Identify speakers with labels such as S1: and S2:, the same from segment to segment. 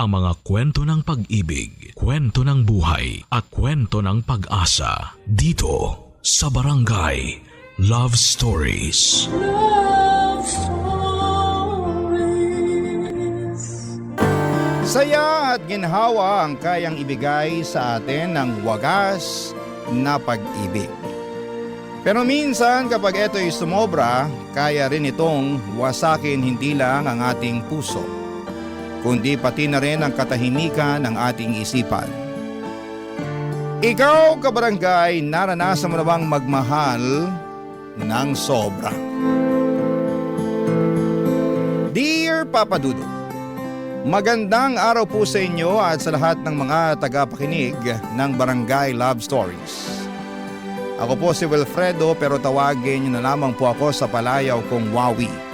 S1: ang mga kwento ng pag-ibig, kwento ng buhay at kwento ng pag-asa dito sa Barangay Love Stories.
S2: Love Stories.
S3: Saya at ginhawa ang kayang ibigay sa atin ng wagas na pag-ibig. Pero minsan kapag ito'y sumobra, kaya rin itong wasakin hindi lang ang ating puso, kundi pati na rin ang katahimikan ng ating isipan. Ikaw, kabarangay, naranasan mo na bang magmahal ng sobra? Dear Papa Dudo, magandang araw po sa inyo at sa lahat ng mga tagapakinig ng Barangay Love Stories. Ako po si Wilfredo pero tawagin niyo na lamang po ako sa palayaw kong Wawi.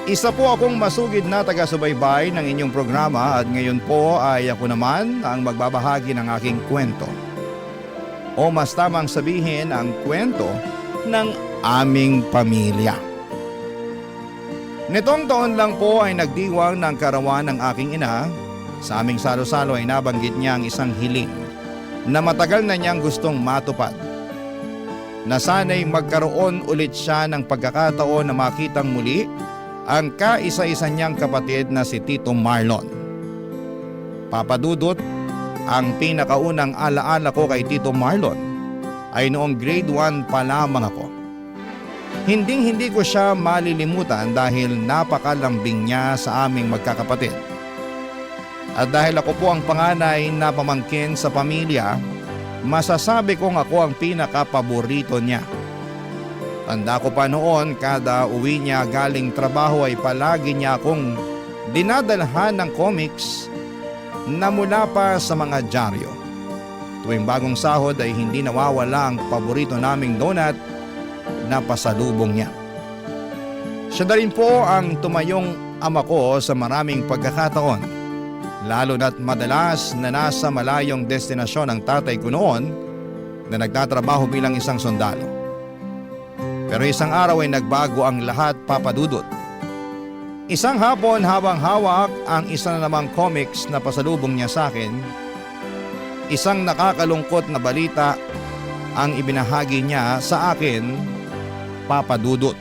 S3: Isa po akong masugid na taga-subaybay ng inyong programa at ngayon po ay ako naman ang magbabahagi ng aking kwento. O mas tamang sabihin ang kwento ng aming pamilya. Nitong taon lang po ay nagdiwang ng karawan ng aking ina. Sa aming salo-salo ay nabanggit niya ang isang hiling na matagal na niyang gustong matupad. Na sana'y magkaroon ulit siya ng pagkakataon na makitang muli ang kaisa-isa niyang kapatid na si Tito Marlon. Papadudot, ang pinakaunang alaala ko kay Tito Marlon ay noong grade 1 pa lamang ako. Hinding-hindi ko siya malilimutan dahil napakalambing niya sa aming magkakapatid. At dahil ako po ang panganay na pamangkin sa pamilya, masasabi kong ako ang pinaka-paborito niya. Tanda ko pa noon, kada uwi niya galing trabaho ay palagi niya akong dinadalhan ng comics na mula pa sa mga dyaryo. Tuwing bagong sahod ay hindi nawawala ang paborito naming donut na pasalubong niya. Siya na rin po ang tumayong ama ko sa maraming pagkakataon. Lalo na't madalas na nasa malayong destinasyon ang tatay ko noon na nagtatrabaho bilang isang sundalo. Pero isang araw ay nagbago ang lahat, Papadudot. Isang hapon habang hawak ang isa na namang comics na pasalubong niya sa akin, isang nakakalungkot na balita ang ibinahagi niya sa akin, Papadudot.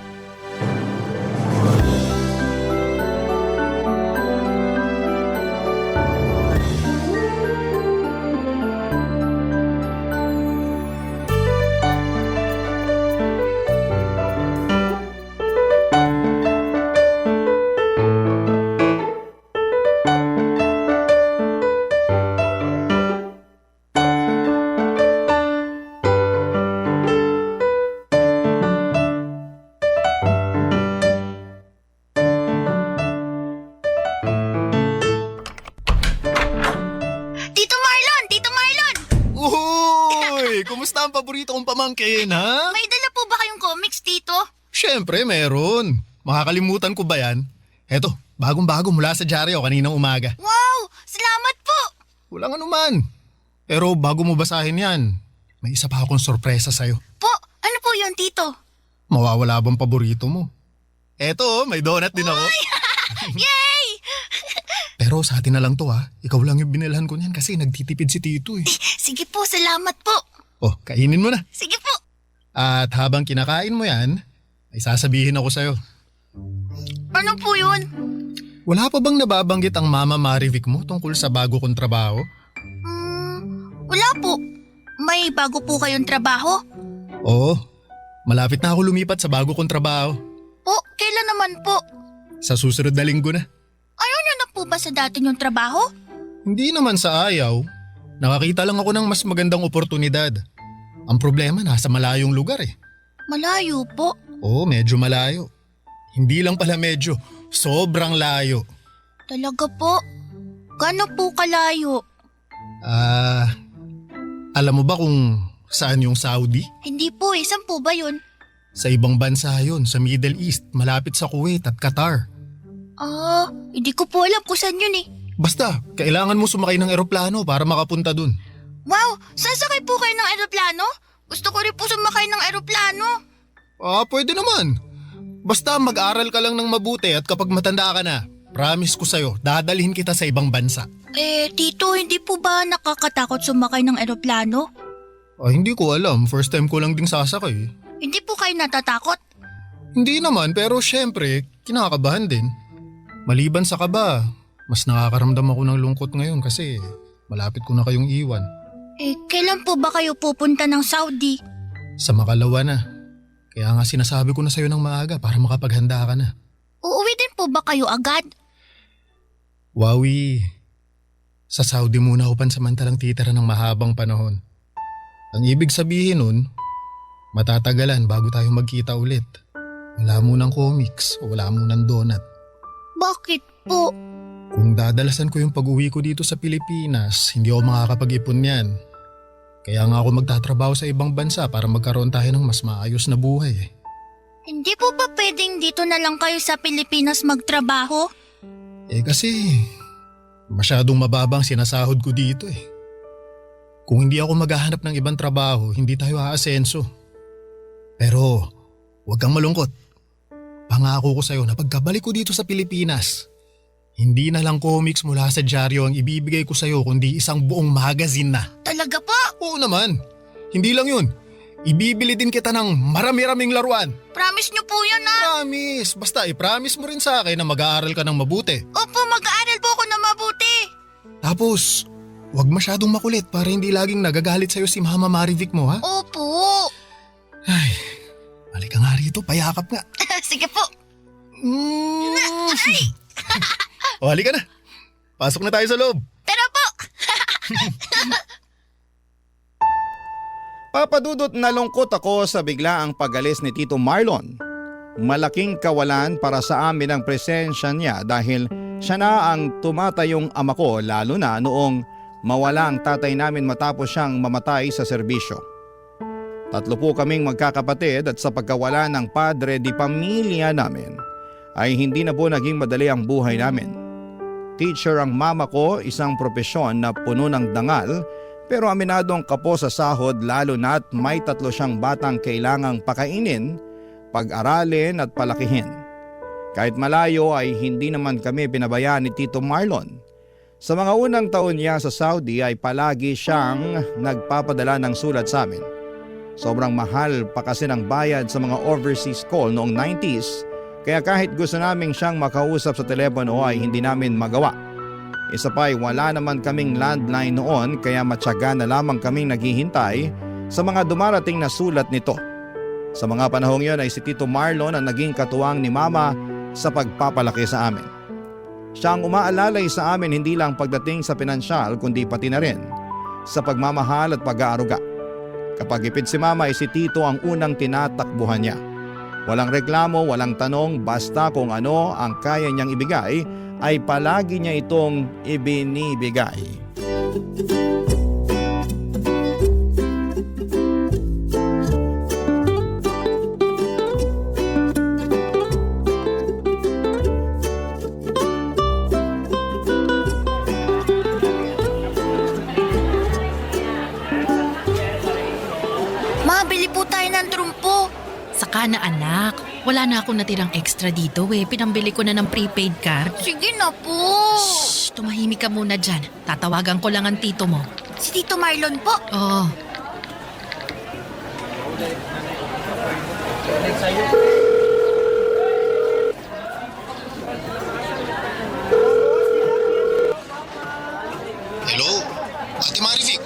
S4: Kumusta ang paborito kong pamangkin, ha?
S5: May dala po ba kayong comics, Tito?
S4: Siyempre, meron. Makakalimutan ko ba yan? Eto, bagong-bago mula sa dyaryo kaninang umaga.
S5: Wow! Salamat po!
S4: Walang anuman. Pero bago mo basahin yan, may isa pa akong sorpresa sa'yo.
S5: Po, ano po yun, Tito?
S4: Mawawala bang paborito mo? Eto, may donut din ako.
S5: Yay!
S4: Pero sa atin na lang to, ha? Ikaw lang yung binilhan ko niyan kasi nagtitipid si Tito eh.
S5: Sige po, salamat po.
S4: Oh, kainin mo na.
S5: Sige po.
S4: At habang kinakain mo yan, ay sasabihin ako sa'yo.
S5: Ano po yun?
S4: Wala pa bang nababanggit ang Mama Marivic mo tungkol sa bago kong trabaho?
S5: Wala po. May bago po kayong trabaho?
S4: Oo, malapit na ako lumipat sa bago kong trabaho.
S5: Po, kailan naman po?
S4: Sa susunod na linggo na.
S5: Ayaw niyo na po ba sa dati niyong trabaho?
S4: Hindi naman sa ayaw. Nakakita lang ako ng mas magandang oportunidad. Ang problema nasa malayong lugar eh.
S5: Malayo po.
S4: Oo, medyo malayo. Hindi lang pala medyo, sobrang layo.
S5: Talaga po? Gaano po kalayo?
S4: Alam mo ba kung saan yung Saudi?
S5: Hindi po eh, saan po ba yun?
S4: Sa ibang bansa yun, sa Middle East, malapit sa Kuwait at Qatar.
S5: Hindi ko po alam kung saan yun eh.
S4: Basta, kailangan mo sumakay ng eroplano para makapunta dun.
S5: Wow, sasakay po kayo ng eroplano? Gusto ko rin po sumakay ng eroplano.
S4: Pwede naman. Basta mag-aral ka lang ng mabuti at kapag matanda ka na, Promise ko sa'yo, dadalhin kita sa ibang bansa.
S5: Tito, hindi po ba nakakatakot sumakay ng eroplano?
S4: Hindi ko alam. First time ko lang ding sasakay.
S5: Hindi po kayo natatakot?
S4: Hindi naman, pero syempre, kinakabahan din. Maliban sa kaba, mas nakakaramdam ako ng lungkot ngayon kasi malapit ko na kayong iwan.
S5: Kailan po ba kayo pupunta ng Saudi?
S4: Sa makalawa na. Kaya nga sinasabi ko na sa'yo ng maaga para makapaghanda ka na.
S5: Uuwi din po ba kayo agad?
S4: Wawi, sa Saudi muna ako pansamantalang titira ng mahabang panahon. Ang ibig sabihin nun, matatagalan bago tayo magkita ulit. Wala munang comics o wala munang donut.
S5: Bakit po?
S4: Kung dadalasan ko yung pag-uwi ko dito sa Pilipinas, hindi ako makakapag-ipon yan. Kaya nga ako magtatrabaho sa ibang bansa para magkaroon tayo ng mas maayos na buhay.
S5: Hindi po ba pwedeng dito na lang kayo sa Pilipinas magtrabaho?
S4: Kasi masyadong mababang sinasahod ko dito eh. Kung hindi ako maghahanap ng ibang trabaho, hindi tayo aasenso. Pero huwag kang malungkot. Pangako ko sa'yo na pagkabalik ko dito sa Pilipinas, hindi na lang comics mula sa dyaryo ang ibibigay ko sa'yo kundi isang buong magazine na.
S5: Talaga po?
S4: Oo naman. Hindi lang yun. Ibibili din kita ng marami-raming laruan.
S5: Promise niyo po yan
S4: Promise. Basta i-promise mo rin sa akin na mag-aaral ka ng mabuti.
S5: Opo, mag-aaral po ako na mabuti.
S4: Tapos, huwag masyadong makulit para hindi laging nagagalit sa'yo si Mama Marivic mo ha.
S5: Opo.
S4: Ay, halika nga rito, payakap nga.
S5: Sige po.
S4: O halika na. Pasok na tayo sa loob.
S5: Pero po.
S3: Papadudot nalungkot ako sa biglaang pag-alis ni Tito Marlon. Malaking kawalan para sa amin ang presensya niya dahil siya na ang tumatayong ama ko lalo na noong mawala ang tatay namin matapos siyang mamatay sa serbisyo. 3 po kaming magkakapatid at sa pagkawala ng padre di pamilya namin ay hindi na po naging madali ang buhay namin. Teacher ang mama ko, isang propesyon na puno ng dangal pero aminadong kapo sa sahod lalo na't may 3 siyang batang kailangang pakainin, pag-aralin at palakihin. Kahit malayo ay hindi naman kami pinabayaan ni Tito Marlon. Sa mga unang taon niya sa Saudi ay palagi siyang nagpapadala ng sulat sa amin. Sobrang mahal pa kasi ng bayad sa mga overseas call noong 90s kaya kahit gusto naming siyang makausap sa telepono ay hindi namin magawa. Isa pa ay wala naman kaming landline noon kaya matyaga na lamang kaming naghihintay sa mga dumarating na sulat nito. Sa mga panahong yon ay si Tito Marlon ang naging katuwang ni Mama sa pagpapalaki sa amin. Siya ang umaalalay sa amin hindi lang pagdating sa pinansyal kundi pati na rin sa pagmamahal at pag-aaruga. Kapag ipid si Mama ay si Tito ang unang tinatakbuhan niya. Walang reklamo, walang tanong, basta kung ano ang kaya niyang ibigay ay palagi niya itong ibinibigay.
S5: Ma, bili po tayo ng trumpo.
S6: Saka na anak, wala na akong natirang extra dito Pinambili ko na ng prepaid card.
S5: Sige na po.
S6: Shh, tumahimik ka muna dyan. Tatawagan ko lang ang tito mo.
S5: Si Tito Marlon po.
S6: Oo.
S4: Hello? Ate Marivic,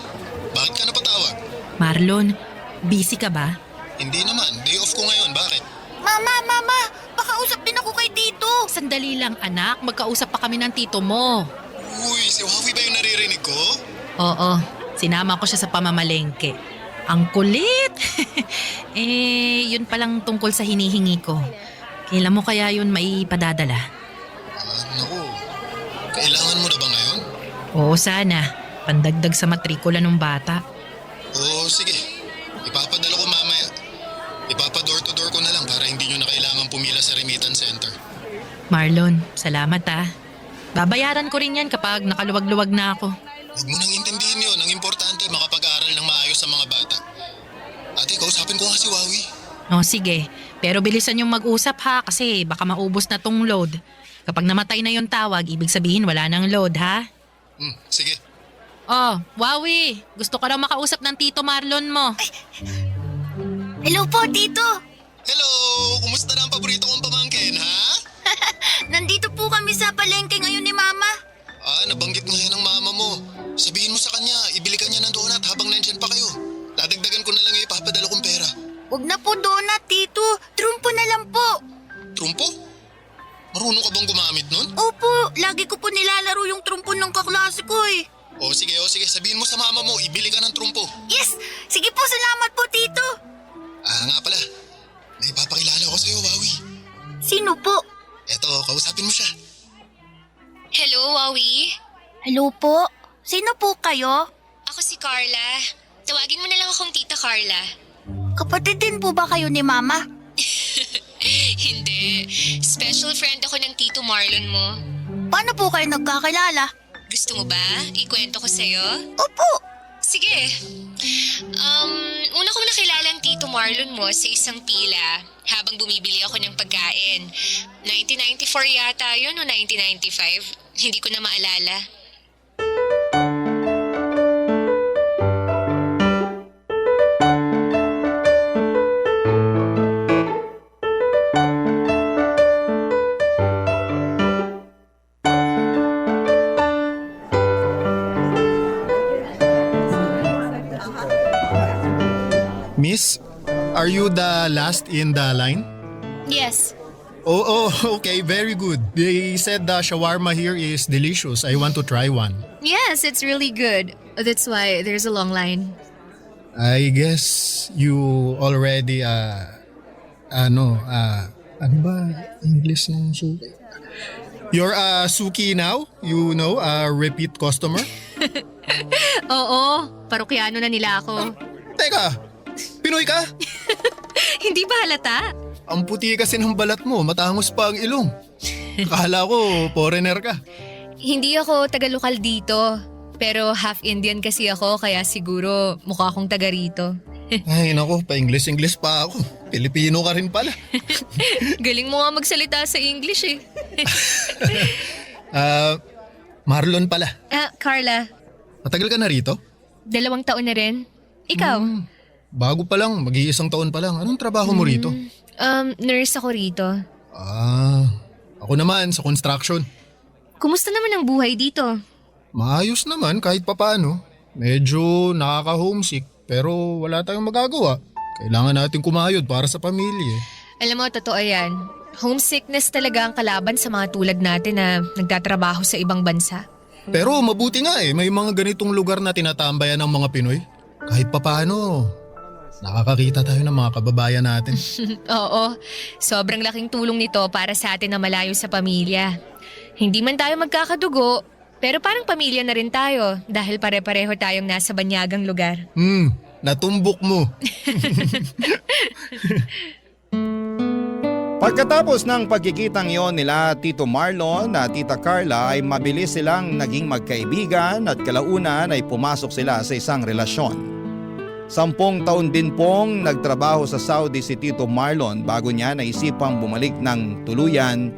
S4: bakit ka napatawag?
S6: Marlon, busy ka ba?
S4: Hindi naman, day off ko ngayon, bakit?
S5: Mama, baka usap din ako kay Tito.
S6: Sandali lang anak, magkausap pa kami ng tito mo.
S4: Uy, si Wawi ba yung naririnig ko?
S6: Oo, sinama ko siya sa pamamalengke. Ang kulit! Yun palang tungkol sa hinihingi ko. Kailan mo kaya yun maipadadala?
S4: Naku, kailangan mo na ba ngayon?
S6: Oo sana, pandagdag sa matrikula ng bata.
S4: Oo, sige. Ipapadala ko mamaya. Ipapa-door to door ko na lang para hindi nyo na kailangan pumila sa remittance center.
S6: Marlon, salamat Babayaran ko rin yan kapag nakaluwag-luwag na ako.
S4: Huwag mo nang intindihin yun. Ang importante, makapag-aral ng maayos sa mga bata. Ate, kausapin ko nga si Wawi.
S6: Sige. Pero bilisan yung mag-usap ha kasi baka maubos na tong load. Kapag namatay na yung tawag, ibig sabihin wala nang load, ha?
S4: Sige.
S6: Oh, Wawi, gusto ka raw makausap ng Tito Marlon mo.
S5: Hello po, Tito.
S4: Hello! Kumusta na ang paborito kong pamangkin, ha?
S5: Nandito po kami sa palengke ngayon ni Mama.
S4: Nabanggit nga yan ng mama mo. Sabihin mo sa kanya, ibili ka niya ng donut habang nandyan pa kayo. Dadagdagan ko na lang yung ipapadala kong pera.
S5: Huwag na po donut, Tito. Trumpo na lang po.
S4: Trumpo? Marunong ka bang gumamit nun?
S5: Opo, lagi ko po nilalaro yung trumpo ng kaklase ko eh.
S4: O sige, sabihin mo sa mama mo, ibili ka ng trumpo.
S5: Yes! Sige po, salamat po, Tito.
S4: Nga pala, may ipapakilala ko sa'yo, Wawi.
S5: Sino po?
S4: Eto, kausapin mo siya.
S7: Hello, Wawi.
S5: Hello po? Sino po kayo?
S7: Ako si Carla. Tawagin mo na lang akong Tita Carla.
S5: Kapatid din po ba kayo ni Mama?
S7: Hindi. Special friend ako ng Tito Marlon mo.
S5: Paano po kayo nagkakilala?
S7: Gusto mo ba? Ikwento ko sa'yo?
S5: Opo.
S7: Sige. Una kong nakilala ang Tito Marlon mo sa isang pila habang bumibili ako ng pagkain. 1994 yata yun o 1995. Hindi ko na maalala.
S4: Miss, are you the last in the line?
S7: Yes.
S4: Oh, okay, very good. They said the shawarma here is delicious. I want to try one.
S7: Yes, it's really good. That's why there's a long line.
S4: I guess you already, ano ba English ng suki? You're a suki now? You know, a repeat customer?
S7: Oo, parokyano na nila ako.
S4: Teka, Pinoy ka?
S7: Hindi ba halata?
S4: Ang puti kasi ng balat mo, matangos pa ang ilong. Akala ko, foreigner ka.
S7: Hindi ako taga-lokal dito. Pero half Indian kasi ako kaya siguro mukha akong taga rito.
S4: Ay nako, pa-English pa ako. Pilipino ka rin pala.
S7: Galing mo nga magsalita sa English eh.
S4: Marlon pala.
S7: Carla,
S4: Matagal ka na rito?
S7: 2 taon na rin. Ikaw?
S4: Bago pa lang, mag-iisang taon pa lang. Anong trabaho mo rito?
S7: Nurse ako rito.
S4: Ako naman sa construction.
S7: Kumusta naman ang buhay dito?
S4: Maayos naman kahit papaano. Medyo nakaka-homesick pero wala tayong magagawa. Kailangan natin kumayod para sa pamilya.
S7: Alam mo, totoo yan. Homesickness talaga ang kalaban sa mga tulad natin na nagtatrabaho sa ibang bansa.
S4: Pero mabuti nga may mga ganitong lugar na tinatambayan ng mga Pinoy. Kahit papaano, nakakakita tayo ng mga kababayan natin.
S7: Oo, sobrang laking tulong nito para sa atin na malayo sa pamilya. Hindi man tayo magkakadugo, pero parang pamilya na rin tayo dahil pare-pareho tayong nasa banyagang lugar.
S4: Natumbok mo.
S3: Pagkatapos ng pagkikitang yon nila Tito Marlon at Tita Carla ay mabilis silang naging magkaibigan at kalaunan ay pumasok sila sa isang relasyon. 10 taon din pong nagtrabaho sa Saudi si Tito Marlon bago niya naisipang bumalik ng tuluyan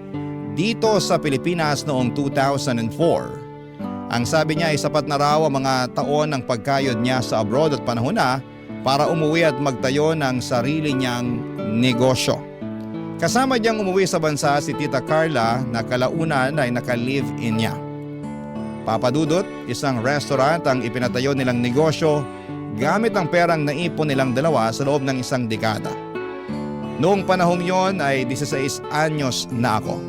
S3: dito sa Pilipinas noong 2004. Ang sabi niya ay sapat na raw ang mga taon ng pagkayod niya sa abroad at panahon na para umuwi at magtayo ng sarili niyang negosyo. Kasama niyang umuwi sa bansa si Tita Carla na kalaunan ay naka-live-in niya. Papadudot, isang restaurant ang ipinatayo nilang negosyo gamit ang perang naipon nilang dalawa sa loob ng isang dekada. Noong panahong yon ay 16 anyos na ako.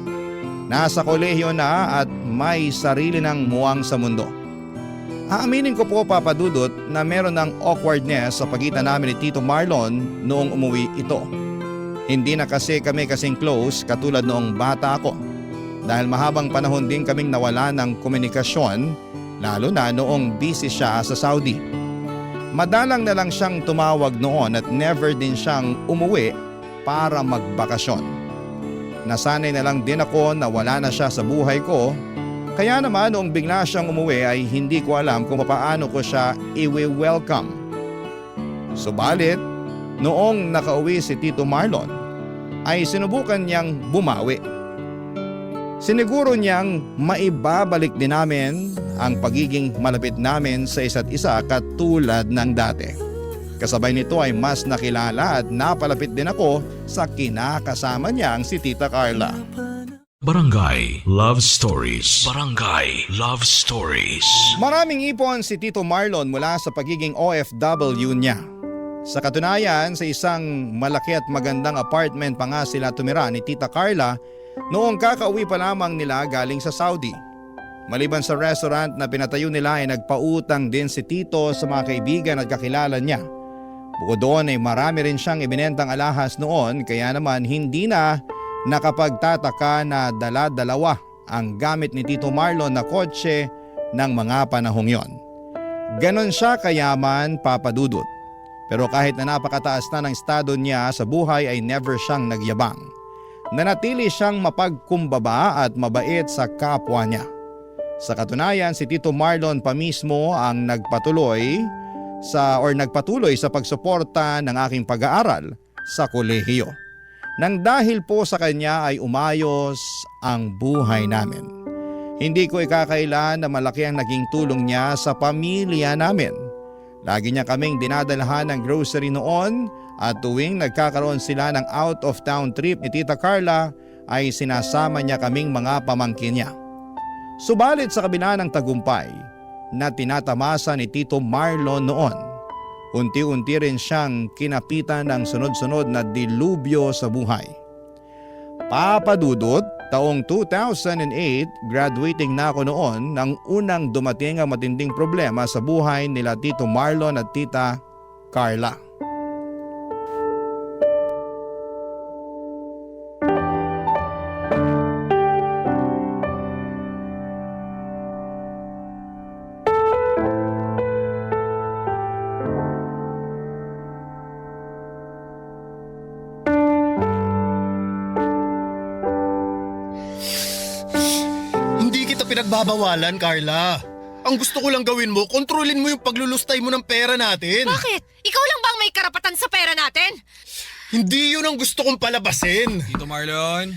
S3: Nasa kolehiyo na at may sarili ng muwang sa mundo. Aaminin ko po, Papadudot, na meron ng awkwardness sa pagitan namin ni Tito Marlon noong umuwi ito. Hindi na kasi kami kasing close katulad noong bata ako dahil mahabang panahon din kaming nawala ng komunikasyon lalo na noong busy siya sa Saudi. Madalang na lang siyang tumawag noon at never din siyang umuwi para magbakasyon. Nasanay na lang din ako na wala na siya sa buhay ko kaya naman noong bigla siyang umuwi ay hindi ko alam kung paano ko siya i-welcome. Subalit, noong nakauwi si Tito Marlon, ay sinubukan niyang bumawi. Siniguro niyang maibabalik din namin ang pagiging malapit namin sa isa't isa katulad ng dati. Kasabay nito ay mas nakilala at napalapit din ako sa kinakasama niyang si Tita Carla.
S1: Barangay Love Stories. Barangay Love Stories.
S3: Maraming ipon si Tito Marlon mula sa pagiging OFW niya. Sa katunayan, sa isang malaki at magandang apartment pa nga sila tumira ni Tita Carla noong kakauwi pa lamang nila galing sa Saudi. Maliban sa restaurant na pinatayo nila ay nagpautang din si Tito sa mga kaibigan at kakilala niya. Bukod doon ay marami rin siyang ibinentang alahas noon kaya naman hindi na nakapagtataka na dala-dalawa ang gamit ni Tito Marlon na kotse ng mga panahong yon. Ganon siya kayaman, Papa Dudut. Pero kahit na napakataas na ng estado niya sa buhay ay never siyang nagyabang. Nanatili siyang mapagkumbaba at mabait sa kapwa niya. Sa katunayan, si Tito Marlon pa mismo ang nagpatuloy sa pagsuporta ng aking pag-aaral sa kolehiyo. Nang dahil po sa kanya ay umayos ang buhay namin. Hindi ko ikakailan na malaki ang naging tulong niya sa pamilya namin. Lagi niya kaming dinadalhan ng grocery noon at tuwing nagkakaroon sila ng out of town trip ni Tita Carla ay sinasama niya kaming mga pamangkin niya. Subalit sa kabila ng tagumpay na tinatamasa ni Tito Marlon noon, unti-unti rin siyang kinapitan ng sunod-sunod na dilubyo sa buhay. Papa Dudut, taong 2008, graduating na ako noon nang unang dumating ang matinding problema sa buhay nila Tito Marlon at Tita Carla.
S4: Pinagbabawalan, Carla. Ang gusto ko lang gawin mo, kontrolin mo yung paglulustay mo ng pera natin.
S8: Bakit? Ikaw lang bang may karapatan sa pera natin?
S4: Hindi yun ang gusto kong palabasin.
S9: Tito Marlon?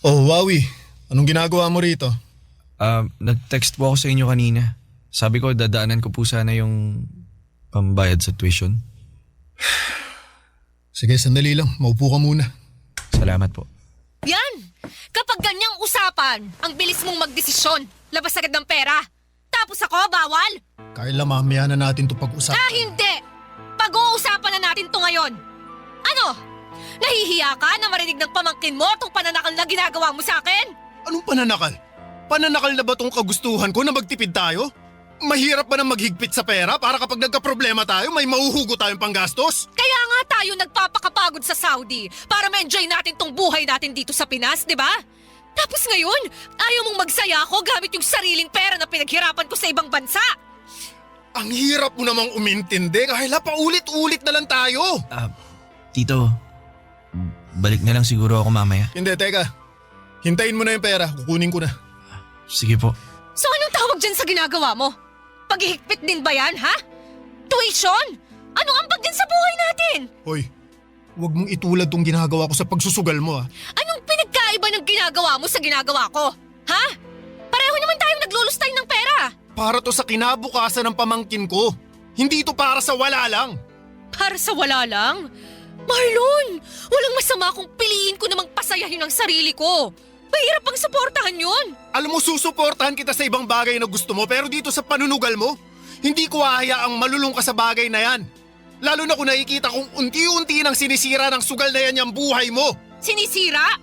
S4: Oh, Wawi. Anong ginagawa mo rito?
S9: Nag-text po ako sa inyo kanina. Sabi ko dadaanan ko po sana yung pambayad sa tuition.
S4: Sige, sandali lang. Maupo ka muna.
S9: Salamat po.
S8: Yan! Kapag ganyang usapan, ang bilis mong magdesisyon. Labas agad ng pera. Tapos ako, bawal?
S4: Carla, mamaya na natin to pag-usapan.
S8: Hindi! Pag-uusapan na natin to ngayon. Ano? Nahihiya ka na marinig ng pamangkin mo itong pananakal na ginagawa mo sa akin?
S4: Anong pananakal? Pananakal na ba tong kagustuhan ko na magtipid tayo? Mahirap ba na maghigpit sa pera para kapag nagka-problema tayo may mauhugo tayong panggastos?
S8: Kaya nga tayo nagpapakapagod sa Saudi para ma-enjoy natin tong buhay natin dito sa Pinas, di ba? Tapos ngayon, ayaw mong magsaya ako gamit yung sariling pera na pinaghirapan ko sa ibang bansa.
S4: Ang hirap mo namang umintindi, Carla. Paulit-ulit na lang tayo.
S9: Tito, balik na lang siguro ako mamaya.
S4: Hindi, teka. Hintayin mo na yung pera. Kukunin ko na.
S9: Sige po.
S8: So anong tawag dyan sa ginagawa mo? Paghihigpit din ba yan, ha? Tuition? Anong ambag din sa buhay natin?
S4: Hoy, huwag mong itulad tong ginagawa ko sa pagsusugal mo, ha?
S8: Anong pinagkaiba ng ginagawa mo sa ginagawa ko? Ha? Pareho naman tayong naglulustay ng pera.
S4: Para to sa kinabukasan ng pamangkin ko. Hindi to para sa wala lang.
S8: Para sa wala lang? Marlon, walang masama kung piliin ko namang pasayahin ang sarili ko. Mahirap pang suportahan yun.
S4: Alam mo, susuportahan kita sa ibang bagay na gusto mo pero dito sa panunugal mo, hindi ko hahayaang malulung ka sa bagay na yan. Lalo na kung nakikita kong unti-unti nang sinisira ng sugal na yan yung buhay mo.
S8: Sinisira?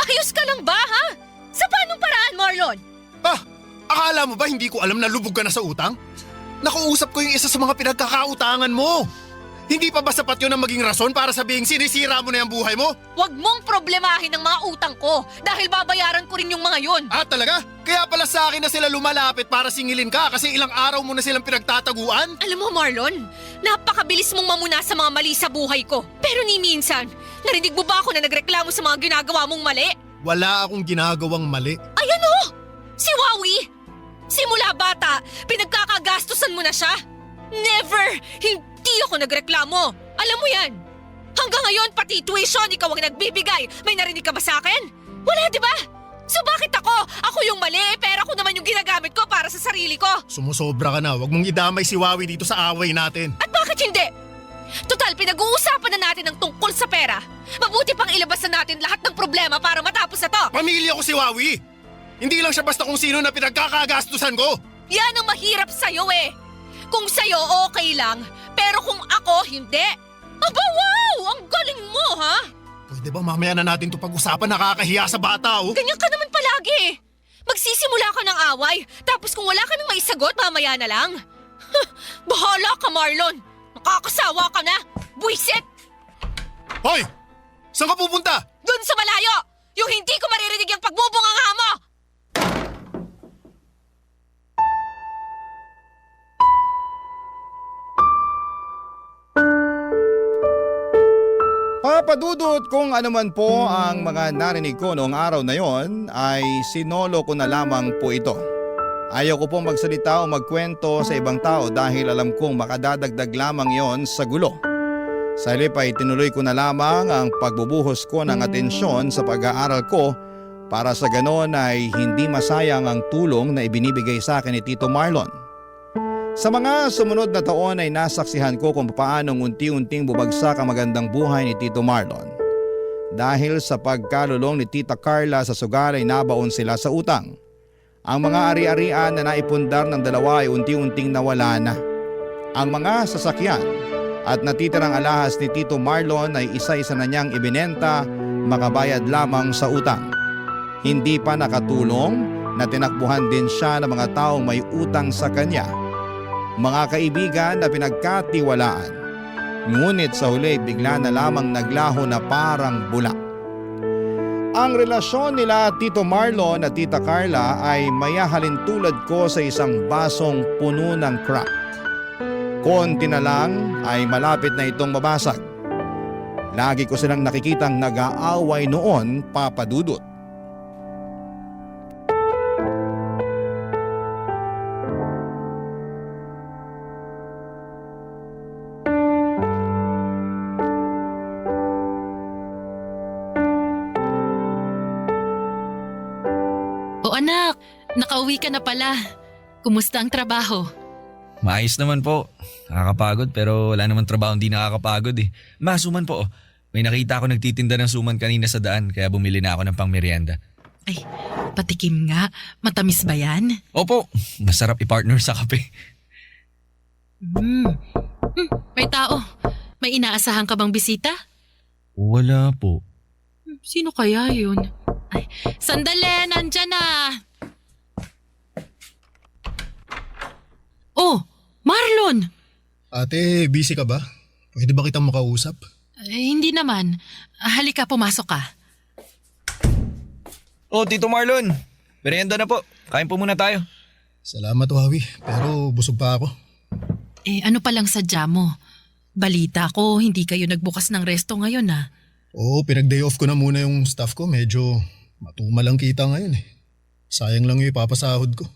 S8: Ayos ka lang ba, ha? Sa paanong paraan, Marlon?
S4: Akala mo ba hindi ko alam na lubog ka na sa utang? Nakausap ko yung isa sa mga pinagkakautangan mo. Hindi pa ba sapat yun ang maging rason para sabihing sinisira mo na yung buhay mo?
S8: Huwag mong problemahin ang mga utang ko dahil babayaran ko rin yung mga yun.
S4: Talaga? Kaya pala sa akin na sila lumalapit para singilin ka kasi ilang araw mo na silang pinagtataguan?
S8: Alam mo, Marlon, napakabilis mong mamuna sa mga mali sa buhay ko. Pero ni minsan, narinig mo ba ako na nagreklamo sa mga ginagawa mong mali?
S4: Wala akong ginagawang mali.
S8: Ayan o! Si Wawi! Simula bata, pinagkakagastusan mo na siya? Never! Hindi ako nagreklamo! Alam mo yan! Hanggang ngayon, pati tuition, ikaw ang nagbibigay. May narinig ka ba sa akin? Wala, di ba? So bakit ako? Ako yung mali, pera ko naman yung ginagamit ko para sa sarili ko.
S4: Sumusobra ka na, wag mong idamay si Wawi dito sa away natin.
S8: At bakit hindi? Total, pinag-uusapan na natin ang tungkol sa pera. Mabuti pang ilabas na natin lahat ng problema para matapos na to.
S4: Pamilya ko si Wawi! Hindi lang siya basta kung sino na pinagkakagastusan ko!
S8: Yan ang mahirap sa'yo eh. Kung sa'yo, okay lang. Pero kung ako, hindi. Aba, wow! Ang galing mo, ha?
S4: Pwede ba mamaya na natin to pag-usapan, nakakahiya sa bata oh?
S8: Ganyan ka naman palagi. Magsisimula ka ng away, tapos kung wala ka nang maisagot, mamaya na lang. Bahala ka, Marlon. Nakakasawa ka na. Buisit!
S4: Hoy! Saan ka pupunta?
S8: Doon sa malayo! Yung hindi ko maririnig yung pagbubunganga mo!
S3: Papadudot kung ano man po ang mga narinig ko noong araw na yon ay sinolo ko na lamang po ito. Ayaw ko pong magsalita o magkwento sa ibang tao dahil alam kong makadadagdag lamang yon sa gulo. Sa halip ay tinuloy ko na lamang ang pagbubuhos ko ng atensyon sa pag-aaral ko para sa ganon ay hindi masayang ang tulong na ibinibigay sa akin ni Tito Marlon. Sa mga sumunod na taon ay nasaksihan ko kung paano unti-unting bumagsak ang magandang buhay ni Tito Marlon. Dahil sa pagkalulong ni Tita Carla sa sugal ay nabaon sila sa utang. Ang mga ari-arian na naipundar ng dalawa ay unti-unting nawala na. Ang mga sasakyan at natitirang alahas ni Tito Marlon ay isa-isa na niyang ibinenta makabayad lamang sa utang. Hindi pa nakatulong na tinakbuhan din siya ng mga taong may utang sa kanya. Mga kaibigan na pinagkatiwalaan. Ngunit sa huli bigla na lamang naglaho na parang bulak. Ang relasyon nila Tito Marlon at Tita Carla ay mayahalin tulad ko sa isang basong puno ng crack. Konti na lang ay malapit na itong mabasag. Lagi ko silang nakikitang nag-aaway noon, Papadudot.
S6: O anak, nakauwi ka na pala. Kumusta ang trabaho?
S9: Maayos naman po. Nakakapagod pero wala naman trabaho hindi nakakapagod eh. Suman po. May nakita ako nagtitinda ng suman kanina sa daan kaya bumili na ako ng pangmeryenda.
S6: Ay, patikim nga. Matamis ba yan?
S9: Opo, masarap i-partner sa kape.
S6: May tao. May inaasahan ka bang bisita?
S9: Wala po.
S6: Sino kaya yun? Ay, sandali, nandyan na. Oh, Marlon!
S4: Ate, busy ka ba? Pwede ba kitang makausap?
S6: Hindi naman. Halika, pumasok ka.
S9: Oh, Tito Marlon. Merienda na po. Kain po muna tayo.
S4: Salamat Wawi, pero busog pa ako.
S6: Ano palang sadya mo? Balita ko, hindi kayo nagbukas ng resto ngayon ah.
S4: Oo, pinag-day off ko na muna yung staff ko. Medyo matumal ang kita ngayon eh. Sayang lang yung ipapasahod ko.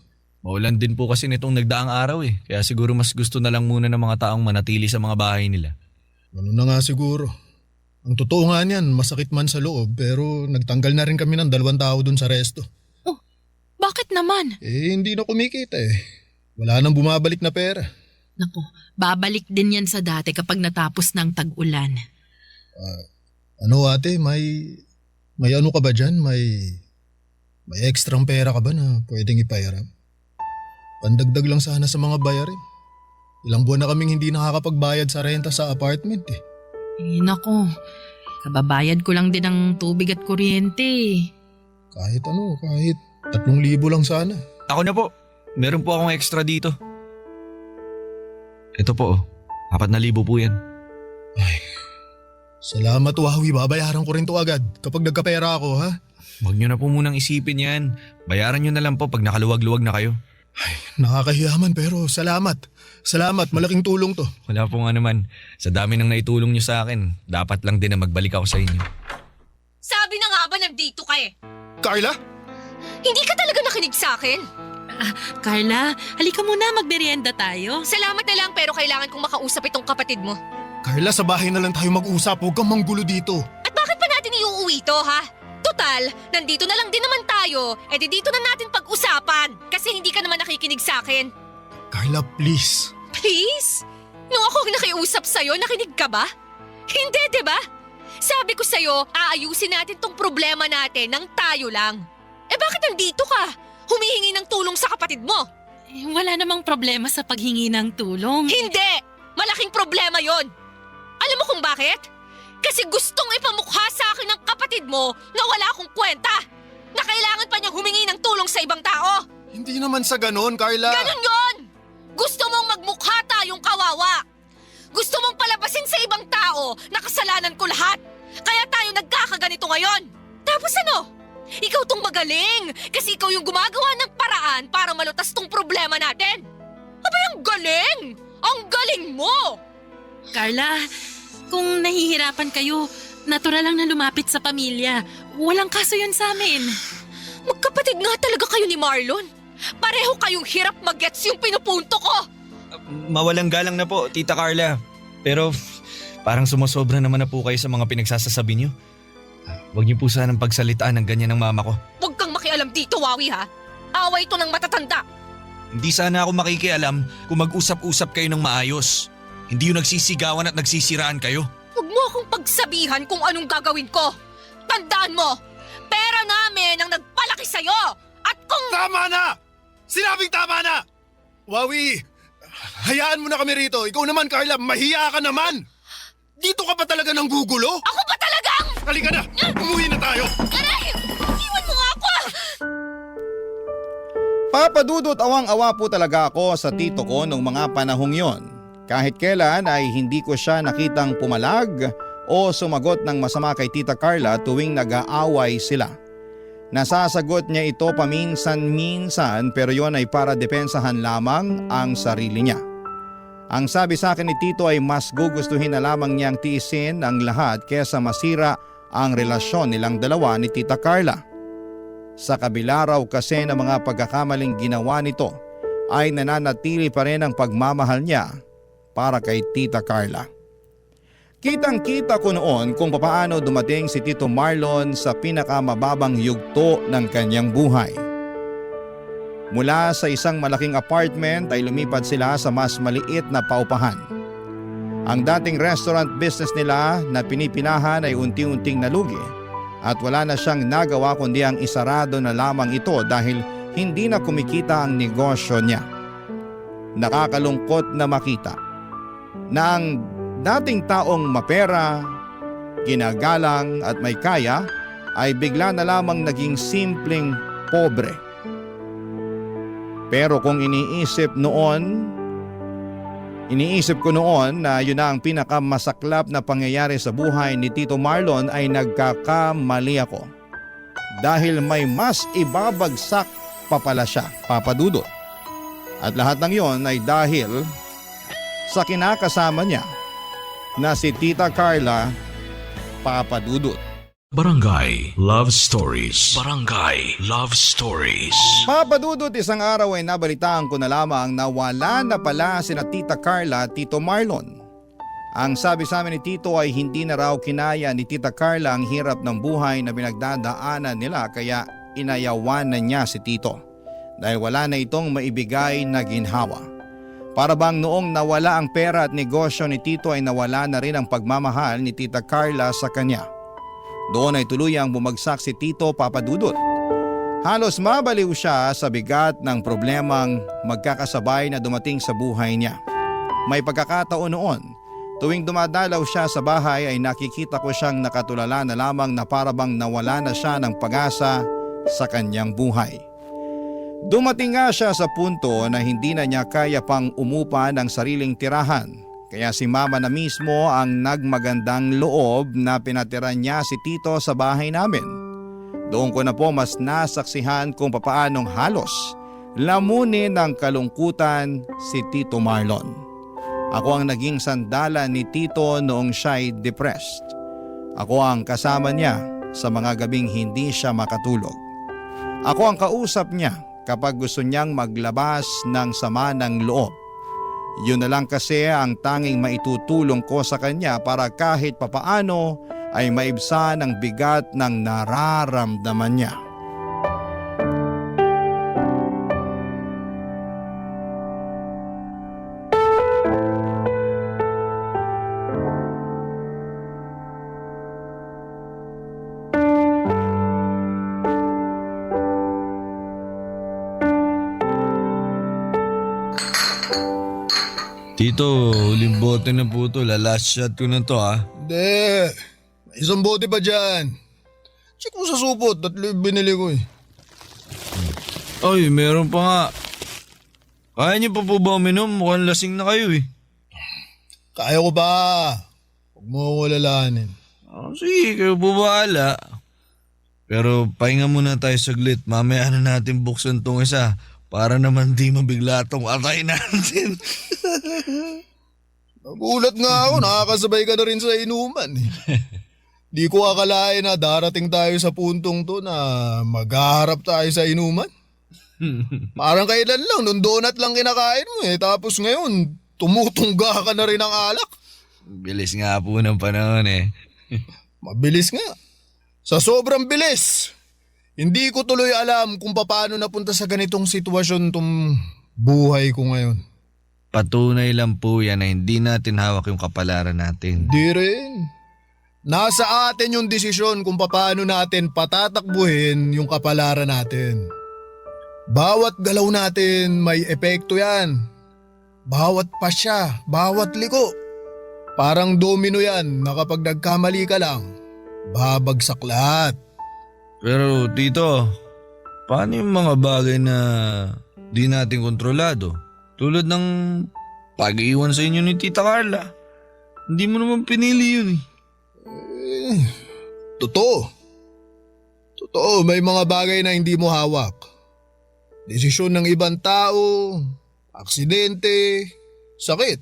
S9: Maulan din po kasi nitong nagdaang araw eh. Kaya siguro mas gusto na lang muna ng mga taong manatili sa mga bahay nila.
S4: Ano na nga siguro. Ang totoo nga niyan, masakit man sa loob pero nagtanggal na rin kami ng 2 tao dun sa resto.
S6: Oh, bakit naman?
S4: Hindi na kumikita eh. Wala nang bumabalik na pera.
S6: Naku, babalik din yan sa dati kapag natapos ng tag-ulan.
S4: Ano ate, may ano ka ba dyan? May ekstrang pera ka ba na pwedeng ipahiram? Pandagdag lang sana sa mga bayarin. Ilang buwan na kaming hindi nakakapagbayad sa renta sa apartment eh.
S6: Naku, kababayad ko lang din ng tubig at kuryente.
S4: Kahit 3,000 lang sana.
S9: Ako na po. Meron po akong extra dito. Ito po 4,000 po yan.
S4: Ay, salamat Wawi, babayaran ko rin to agad kapag nagkapera ako ha.
S9: Huwag nyo na po munang isipin yan. Bayaran nyo na lang po pag nakaluwag-luwag na kayo.
S4: Ay, nakakahiyaman pero salamat. Salamat, malaking tulong to.
S9: Wala po nga naman. Sa dami ng naitulong nyo sa akin, dapat lang din na magbalik ako sa inyo.
S8: Sabi na nga ba nandito ka eh?
S4: Carla?
S8: Hindi ka talaga nakinig sa akin?
S6: Carla, halika muna, magmerienda tayo.
S8: Salamat na lang pero kailangan kong makausap itong kapatid mo.
S4: Carla, sa bahay na lang tayo mag-usap. Huwag kang manggulo dito.
S8: At bakit pa natin iuuwi to, ha? Total, nandito na lang din naman tayo. E di dito na natin pag-usapan. Kasi hindi ka naman nakikinig sa akin.
S4: Carla, please.
S8: Please? Nung ako nakiusap sa'yo, nakinig ka ba? Hindi, di ba? Sabi ko sa'yo, aayusin natin tong problema natin ng tayo lang. Eh bakit nandito ka? Humihingi ng tulong sa kapatid mo.
S6: Wala namang problema sa paghingi ng tulong.
S8: Hindi! Malaking problema yon. Alam mo kung bakit? Kasi gustong ipamukha sa akin ng kapatid mo na wala akong kwenta. Na kailangan pa niyang humingi ng tulong sa ibang tao.
S4: Hindi naman sa ganon, Carla.
S8: Ganon yon! Gusto mong magmukha tayong kawawa. Gusto mong palabasin sa ibang tao na kasalanan ko lahat. Kaya tayo nagkakaganito ngayon. Tapos ano? Ikaw tong magaling kasi ikaw yung gumagawa ng paraan para malutas tong problema natin. Abay, ang galing! Ang galing mo!
S6: Carla, kung nahihirapan kayo, natural lang na lumapit sa pamilya. Walang kaso yun sa amin.
S8: Magkapatid nga talaga kayo ni Marlon. Pareho kayong hirap mag-gets yung pinupunto ko.
S9: Mawalang galang na po, Tita Carla. Pero parang sumasobra naman na po kayo sa mga pinagsasasabi niyo. Huwag niyo po sanang pagsalitaan ng ganyan ng mama ko.
S8: Huwag kang makialam dito, Wawi, ha? Away ito ng matatanda.
S9: Hindi sana ako makikialam kung mag-usap-usap kayo ng maayos. Hindi yung nagsisigawan at nagsisiraan kayo.
S8: Huwag mo akong pagsabihan kung anong gagawin ko. Tandaan mo, pera namin ang nagpalaki sa'yo. At kung...
S4: Tama na! Sinabing tama na! Wawi, hayaan mo na kami rito. Ikaw naman, Carla, mahiya ka naman! Dito ka pa talaga nang gugulo?
S8: Ako ba talagang...
S4: Halika na! Umuwi na tayo!
S8: Aray! Iwan mo nga ako!
S3: Papa Dudut, awang-awa po talaga ako sa tito ko nung mga panahong yon. Kahit kailan ay hindi ko siya nakitang pumalag o sumagot ng masama kay Tita Carla tuwing nag-aaway sila. Nasasagot niya ito paminsan-minsan pero yon ay para depensahan lamang ang sarili niya. Ang sabi sa akin ni Tito ay mas gugustuhin na lamang niyang tiisin ang lahat kesa masira ang relasyon nilang dalawa ni Tita Carla. Sa kabila raw kasi ng mga pagkakamaling ginawa nito ay nananatili pa rin ang pagmamahal niya para kay Tita Carla. Kitang-kita ko noon kung papaano dumating si Tito Marlon sa pinakamababang yugto ng kanyang buhay. Mula sa isang malaking apartment ay lumipat sila sa mas maliit na paupahan. Ang dating restaurant business nila na pinipinahan ay unti-unting nalugi at wala na siyang nagawa kundi ang isarado na lamang ito dahil hindi na kumikita ang negosyo niya. Nakakalungkot na makita na ang dating taong mapera, ginagalang at may kaya ay bigla na lamang naging simpleng pobre. Pero kung iniisip ko noon na yun na ang pinakamasaklap na pangyayari sa buhay ni Tito Marlon ay nagkakamali ako. Dahil may mas ibabagsak pa pala siya, Papa Dudut. At lahat ng yon ay dahil sa kinakasama niya na si Tita Carla, Papa Dudut.
S1: Barangay Love Stories. Barangay Love Stories.
S3: Papa Dudut, isang araw ay nabalitaan ko na lamang na wala na pala sina Tita Carla at Tito Marlon. Ang sabi sa amin ni Tito ay hindi na raw kinaya ni Tita Carla ang hirap ng buhay na pinagdadaanan nila kaya inayawan na niya si Tito dahil wala na itong maibigay na ginhawa. Para bang noong nawala ang pera at negosyo ni Tito ay nawala na rin ang pagmamahal ni Tita Carla sa kanya. Doon ay tuluyang bumagsak si Tito, Papa Dudut. Halos mabaliw siya sa bigat ng problemang magkakasabay na dumating sa buhay niya. May pagkakataon noon, tuwing dumadalaw siya sa bahay ay nakikita ko siyang nakatulala na lamang na parabang nawala na siya ng pag-asa sa kanyang buhay. Dumating nga siya sa punto na hindi na niya kaya pang umupa ng sariling tirahan. Kaya si Mama na mismo ang nagmagandang loob na pinatiran niya si Tito sa bahay namin. Doon ko na po mas nasaksihan kung papaanong halos lamunin ng kalungkutan si Tito Marlon. Ako ang naging sandalan ni Tito noong siya'y depressed. Ako ang kasama niya sa mga gabing hindi siya makatulog. Ako ang kausap niya kapag gusto niyang maglabas ng sama ng loob. Yun na lang kasi ang tanging maitutulong ko sa kanya para kahit papaano ay maibsan ang bigat ng nararamdaman niya.
S9: Tito, huling bote na po to. Last shot ko na to ha.
S4: Hindi. May isang bote pa dyan. Check mo sa supot. 3 binili ko eh.
S9: Ay, meron pa nga. Kaya niyo pa po ba uminom? Mukhang lasing na kayo eh.
S4: Kaya ko ba? Huwag mo akong alalahanin.
S9: Sige, kayo po bahala. Pero pahinga muna tayo saglit. Mamaya na natin buksan tong isa. Para naman di mabigla tong atay natin.
S4: Nagulat nga ako. Nakakasabay ka na rin sa inuman eh. Di ko akalain na darating tayo sa puntong to na maghaharap tayo sa inuman. Parang kailan lang, nung donut lang kinakain mo eh. Tapos ngayon, tumutungga ka na rin ng alak.
S9: Bilis nga po ng panahon eh.
S4: Mabilis nga. Sa sobrang bilis. Hindi ko tuloy alam kung paano napunta sa ganitong sitwasyon tong buhay ko ngayon.
S9: Patunay lang po yan na hindi natin hawak yung kapalaran natin.
S4: Di rin. Nasa atin yung desisyon kung paano natin patatakbuhin yung kapalaran natin. Bawat galaw natin may epekto yan. Bawat pasya, bawat liko. Parang domino yan na kapag nagkamali ka lang, babagsak lahat.
S9: Pero tito, paano yung mga bagay na di natin kontrolado? Tulad ng pag-iwan sa inyo ni Tita Carla. Hindi mo naman pinili yun eh.
S4: Totoo. Totoo, may mga bagay na hindi mo hawak. Desisyon ng ibang tao, aksidente, sakit.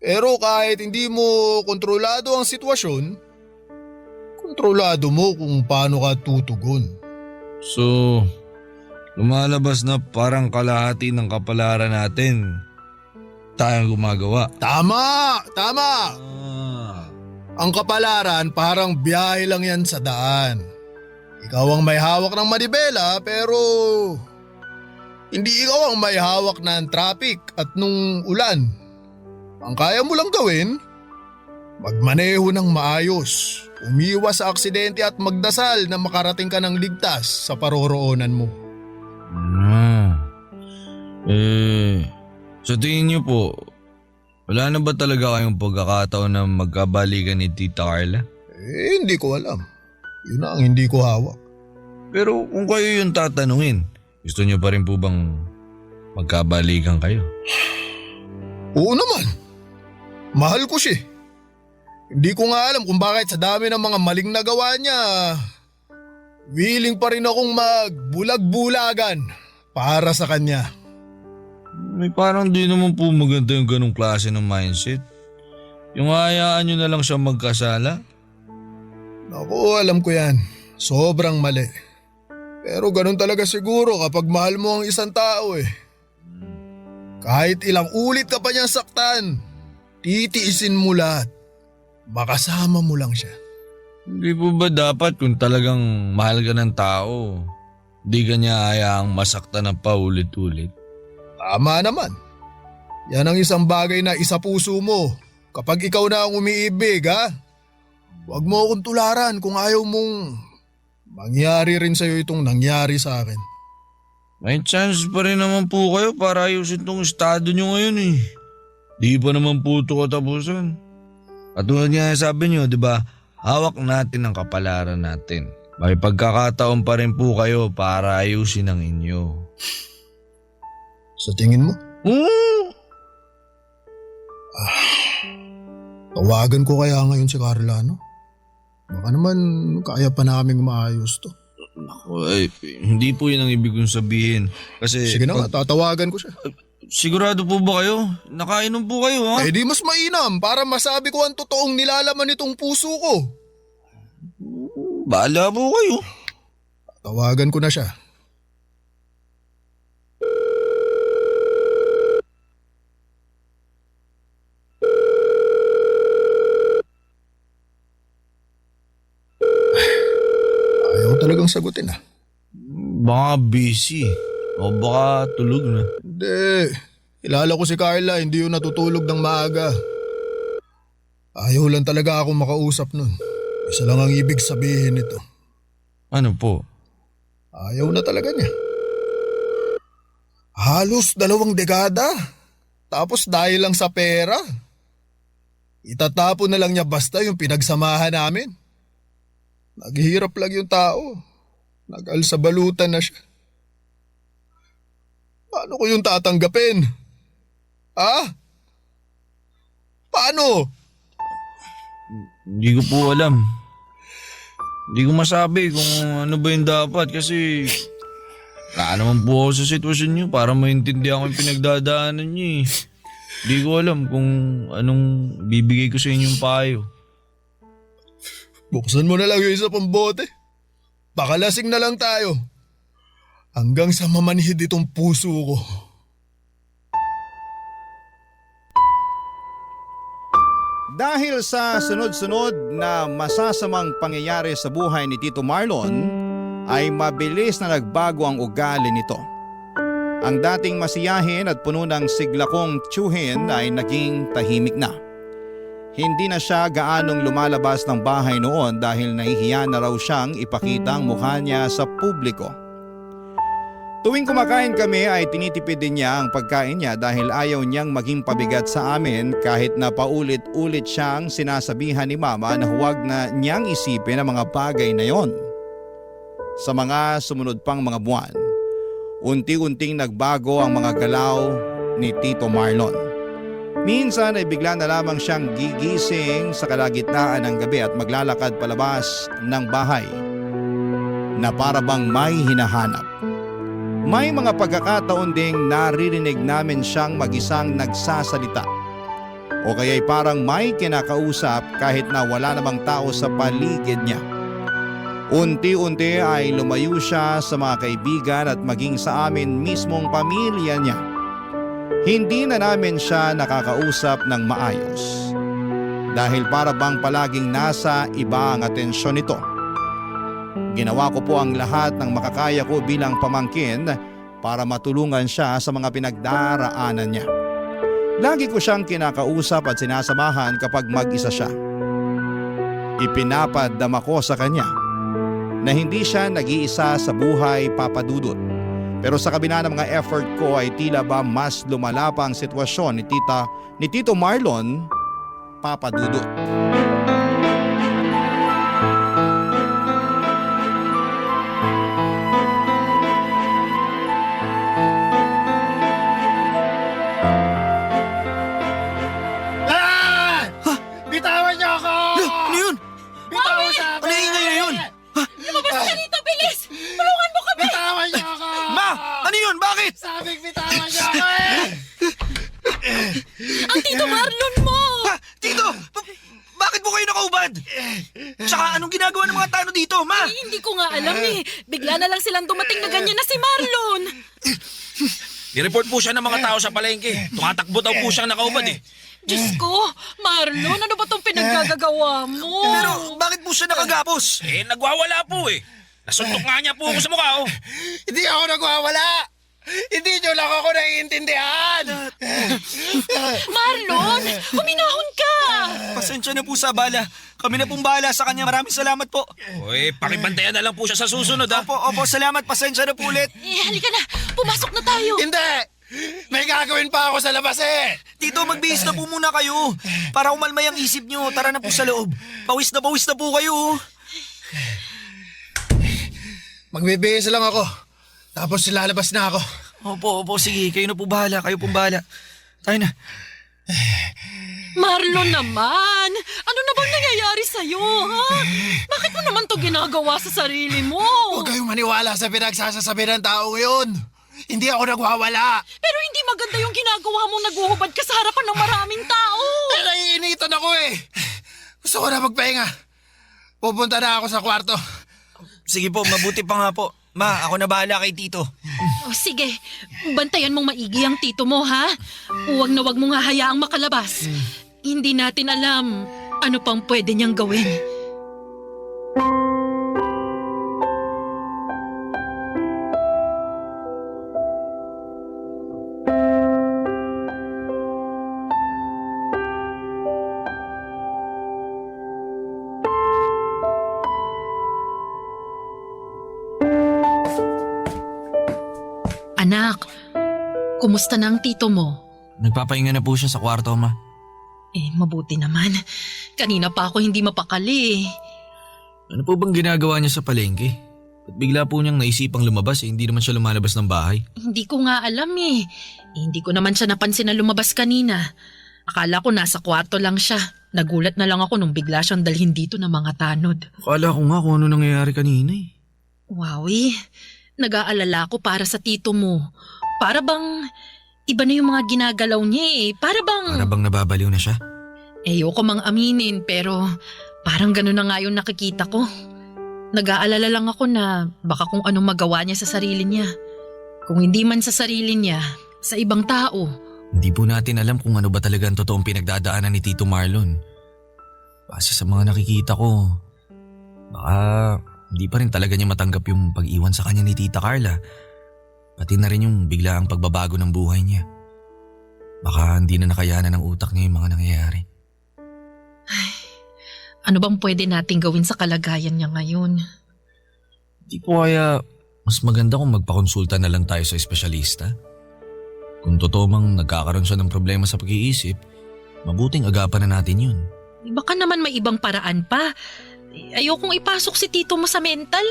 S4: Pero kahit hindi mo kontrolado ang sitwasyon, kontrolado mo kung paano ka tutugon.
S9: So, lumalabas na parang kalahati ng kapalaran natin tayong gumagawa.
S4: Tama! Tama!
S9: Ah.
S4: Ang kapalaran parang biyahe lang yan sa daan. Ikaw ang may hawak ng manibela pero hindi ikaw ang may hawak ng traffic at nung ulan. Ang kaya mo lang gawin, magmaneho ng maayos, umiwas sa aksidente at magdasal na makarating ka ng ligtas sa paroroonan mo.
S9: Sa tingin niyo po, wala na ba talaga kayong pagkakataon na magkabalikan ni Tita Carla?
S4: Hindi ko alam. Yun na ang hindi ko hawak.
S9: Pero kung kayo yung tatanungin, gusto niyo pa rin po bang magkabalikan kayo?
S4: Oo naman. Mahal ko siya. Hindi ko nga alam kung bakit sa dami ng mga maling nagawa niya, willing pa rin akong magbulag-bulagan para sa kanya.
S9: May parang di naman po maganda yung ganong klase ng mindset. Yung hayaan nyo na lang siya magkasala.
S4: Naku, alam ko yan. Sobrang mali. Pero ganun talaga siguro kapag mahal mo ang isang tao eh. Kahit ilang ulit ka pa niyang saktan, titiisin mo lahat. Makasama mo lang siya.
S9: Hindi po ba dapat kung talagang mahal ka ng tao, di ka niya hayaang masaktan ng paulit-ulit?
S4: Tama naman. Yan ang isang bagay na isa puso mo kapag ikaw na ang umiibig ha. Huwag mo akong tularan kung ayaw mong mangyari rin sa'yo itong nangyari sa akin.
S9: May chance pa rin naman po kayo para ayusin tong estado nyo ngayon eh. Di pa naman po ito katapusan. At tulad nga sabi nyo, di ba, hawak natin ang kapalaran natin. May pagkakataon pa rin po kayo para ayusin ang inyo.
S4: Sa tingin mo? Tawagan ko kaya ngayon si Carla, no? Baka naman kaya pa naming maayos to.
S9: Ay, hindi po yun ang ibig kong sabihin. Kasi
S4: Sige na nga, tatawagan ko siya.
S9: Sigurado po ba kayo? Nakainom po kayo ha?
S4: Eh di mas mainam para masabi ko ang totoong nilalaman nitong puso ko.
S9: Bahala po kayo.
S4: Tawagan ko na siya. sagutin ah.
S9: Baka busy. O baka tulog na.
S4: Hindi. Kilala ko si Carla, hindi yun natutulog ng maaga. Ayaw lang talaga akong makausap nun. Isa lang ang ibig sabihin nito.
S9: Ano po?
S4: Ayaw na talaga niya. Halos 2 dekada. Tapos dahil lang sa pera. Itatapon na lang niya basta yung pinagsamahan namin. Naghihirap lang yung tao. Nag-alsabalutan na siya. Paano ko yung tatanggapin? Ha? Paano?
S9: Hindi ko po alam. Hindi ko masabi kung ano ba yung dapat kasi wala naman po ako sa sitwasyon niyo para maintindihan ko yung pinagdadaanan niyo eh. Hindi ko alam kung anong bibigay ko sa inyong payo.
S4: Buksan mo na lang yung isa pang bote. Baka lasing na lang tayo. Hanggang sa mamanhid itong puso ko.
S3: Dahil sa sunod-sunod na masasamang pangyayari sa buhay ni Tito Marlon, ay mabilis na nagbago ang ugali nito. Ang dating masiyahin at puno ng siglakong tiyuhin ay naging tahimik na. Hindi na siya gaanong lumalabas ng bahay noon dahil nahihiya na raw siyang ipakita ang mukha niya sa publiko. Tuwing kumakain kami ay tinitipid din niya ang pagkain niya dahil ayaw niyang maging pabigat sa amin kahit na paulit-ulit siyang sinasabihan ni Mama na huwag na niyang isipin ang mga bagay na yon. Sa mga sumunod pang mga buwan, unti-unting nagbago ang mga galaw ni Tito Marlon. Minsan ay bigla na lamang siyang gigising sa kalagitnaan ng gabi at maglalakad palabas ng bahay na para bang may hinahanap. May mga pagkakataon ding naririnig namin siyang mag-isang nagsasalita o kaya'y parang may kinakausap kahit na wala namang tao sa paligid niya. Unti-unti ay lumayo siya sa mga kaibigan at maging sa amin mismong pamilya niya. Hindi na namin siya nakakausap ng maayos dahil para bang palaging nasa iba ang atensyon nito. Ginawa ko po ang lahat ng makakaya ko bilang pamangkin para matulungan siya sa mga pinagdaraanan niya. Lagi ko siyang kinakausap at sinasamahan kapag mag-isa siya. Ipinapadama ko sa kanya na hindi siya nag-iisa sa buhay, Papa Dudut. Pero sa kabila ng mga effort ko ay tila ba mas lumala pa ang sitwasyon ni Tito Marlon, Papa Dudut.
S4: Bitawan niyo ako!
S9: Ano yun?
S4: Bitawan sa akin!
S9: Ano yung ingay na yun?
S8: Lumabas ka dito, bilis! Tulungan mo kami!
S4: Bitawan niyo ako!
S9: Ma! Ano yun? Bakit?
S4: Sabing bitawan niyo ako eh!
S8: Ang Tito Marlon mo!
S9: Ha? Tito! Bakit po kayo nakaubad? Tsaka anong ginagawa ng mga tano dito, Ma?
S8: Hindi ko nga alam eh. Bigla na lang silang dumating na ganyan na si Marlon.
S10: I-report po siya ng mga tao sa palengke. Tumatakbo daw po siyang nakaubad eh.
S8: Diyos ko, Marlon, ano ba tong pinaggagawa mo?
S9: Pero bakit po siya nakagapos?
S10: Eh, nagwawala po eh. Nasuntok nga niya po ako sa mukha oh.
S4: Hindi ako nagwawala! Hindi niyo lang ako naiintindihan!
S8: Marlon, huminahon ka!
S9: Pasensya na po sa abala. Kami na pong bahala sa kanya. Maraming salamat po.
S10: O eh, pakibantayan na lang po siya sa susunod ha.
S9: Opo, salamat. Pasensya na po ulit.
S8: Halika na, pumasok na tayo.
S4: Hindi! May gagawin pa ako sa labas eh!
S9: Tito, magbihis na po muna kayo. Para umalmay ang isip nyo. Tara na po sa loob. Pawis na po kayo.
S4: Magbibihis lang ako. Tapos lalabas na ako.
S9: Opo, sige. Kayo na po bahala. Kayo pong bahala. Tayo na.
S8: Marlon naman, ano na bang nangyayari sa'yo, ha? Bakit mo naman to ginagawa sa sarili mo?
S4: Huwag kayong maniwala sa pinagsasasabi ng tao ngayon. Hindi ako nagwawala.
S8: Pero hindi maganda yung ginagawa mong naghuhubad ka sa harapan ng maraming tao.
S4: Naiinitan ako eh. Gusto ko na magpahinga. Pupunta na ako sa kwarto.
S9: Sige po, mabuti pa nga po. Ma, ako na bahala kay Tito.
S8: Sige, bantayan mong maigi ang tito mo, ha? Huwag na huwag mong hahayaang makalabas. Hindi natin alam ano pang pwede niyang gawin.
S6: Anak, kumusta na ang tito mo?
S9: Nagpapahinga na po siya sa kwarto, ma.
S6: Mabuti naman. Kanina pa ako hindi mapakali.
S9: Ano po bang ginagawa niya sa palengke? At bigla po niyang naisipang lumabas hindi naman siya lumalabas ng bahay.
S6: Hindi ko nga alam Hindi ko naman siya napansin na lumabas kanina. Akala ko nasa kwarto lang siya. Nagulat na lang ako nung bigla siyang dalhin dito ng mga tanod.
S9: Akala ko nga kung ano nangyayari kanina eh.
S6: Wowie, nag-aalala ko para sa tito mo. Para bang iba na yung mga ginagalaw niya Para bang
S9: nababaliw na siya?
S6: ayoko mang aminin pero parang gano'n na nga yung nakikita ko. Nag-aalala lang ako na baka kung anong magawa niya sa sarili niya. Kung hindi man sa sarili niya, sa ibang tao.
S9: Hindi po natin alam kung ano ba talaga ang totoong pinagdadaanan ni Tito Marlon. Base sa mga nakikita ko, baka hindi pa rin talaga niya matanggap yung pag-iwan sa kanya ni Tita Carla. Pati na rin yung biglaang pagbabago ng buhay niya. Baka hindi na nakayanan ng utak niya yung mga nangyayari.
S6: Ano bang pwede nating gawin sa kalagayan niya ngayon?
S9: Di po kaya mas maganda kung magpakonsulta na lang tayo sa espesyalista? Kung totoo mang nagkakaroon siya ng problema sa pag-iisip, mabuting agapan na natin yun.
S6: Baka naman may ibang paraan pa. Ayokong ipasok si tito mo sa mental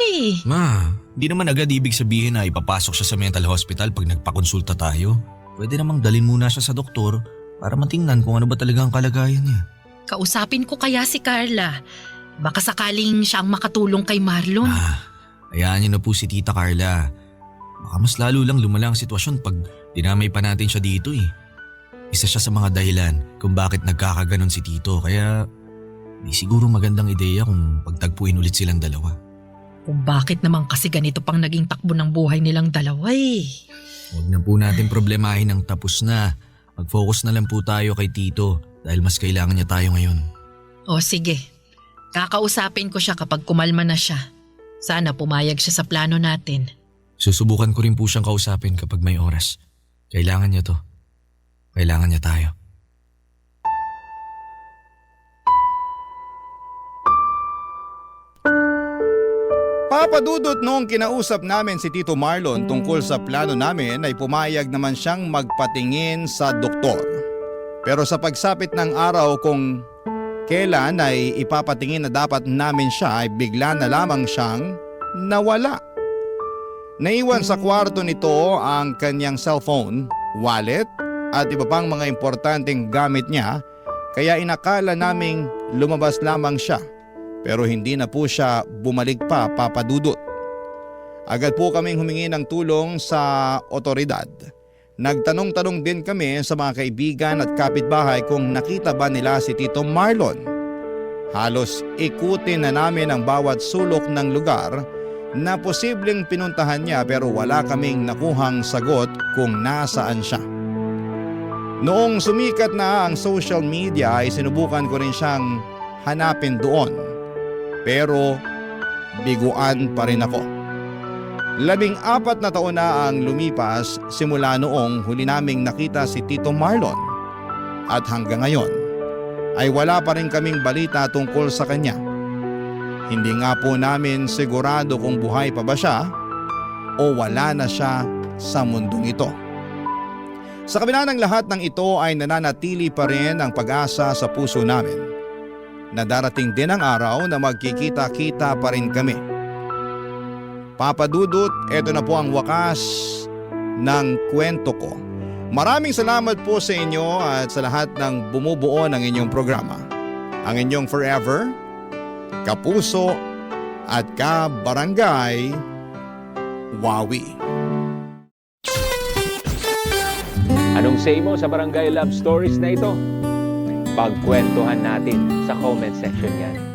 S9: Ma, hindi naman agad ibig sabihin na ipapasok siya sa mental hospital pag nagpakonsulta tayo. Pwede namang dalhin muna siya sa doktor para matingnan kung ano ba talaga ang kalagayan niya.
S6: Kausapin ko kaya si Carla. Baka sakaling siya ang makatulong kay Marlon.
S9: Hayaan niyo na po si Tita Carla. Baka mas lalo lang lumala ang sitwasyon pag dinamay pa natin siya dito Isa siya sa mga dahilan kung bakit nagkakaganon si Tito kaya di siguro magandang ideya kung pagtagpuin ulit silang dalawa.
S6: Kung bakit naman kasi ganito pang naging takbo ng buhay nilang dalawa
S9: Huwag na po natin problemahin ang tapos na. Mag-focus na lang po tayo kay Tito dahil mas kailangan niya tayo ngayon.
S6: O sige, kakausapin ko siya kapag kumalma na siya. Sana pumayag siya sa plano natin.
S9: Susubukan ko rin po siyang kausapin kapag may oras. Kailangan niya to. Kailangan niya tayo.
S3: Papadudot noong kinausap namin si Tito Marlon tungkol sa plano namin ay pumayag naman siyang magpatingin sa doktor. Pero sa pagsapit ng araw kung kailan ay ipapatingin na dapat namin siya ay bigla na lamang siyang nawala. Naiwan sa kwarto nito ang kanyang cellphone, wallet at iba pang mga importanteng gamit niya kaya inakala naming lumabas lamang siya. Pero hindi na po siya bumalik pa, papadudot. Agad po kaming humingi ng tulong sa otoridad. Nagtanong-tanong din kami sa mga kaibigan at kapitbahay kung nakita ba nila si Tito Marlon. Halos ikutin na namin ang bawat sulok ng lugar na posibleng pinuntahan niya pero wala kaming nakuhang sagot kung nasaan siya. Noong sumikat na ang social media ay sinubukan ko rin siyang hanapin doon. Pero biguan pa rin ako. 14 na taon na ang lumipas simula noong huli naming nakita si Tito Marlon. At hanggang ngayon ay wala pa rin kaming balita tungkol sa kanya. Hindi nga po namin sigurado kung buhay pa ba siya o wala na siya sa mundong ito. Sa kabila ng lahat ng ito ay nananatili pa rin ang pag-asa sa puso namin na darating din ang araw na magkikita-kita pa rin kami. Papadudot, eto na po ang wakas ng kwento ko. Maraming salamat po sa inyo at sa lahat ng bumubuo ng inyong programa. Ang inyong forever, kapuso at kabarangay, Wawi.
S11: Anong say mo sa Barangay Love Stories na ito? Pagkwentuhan natin sa comment section yan.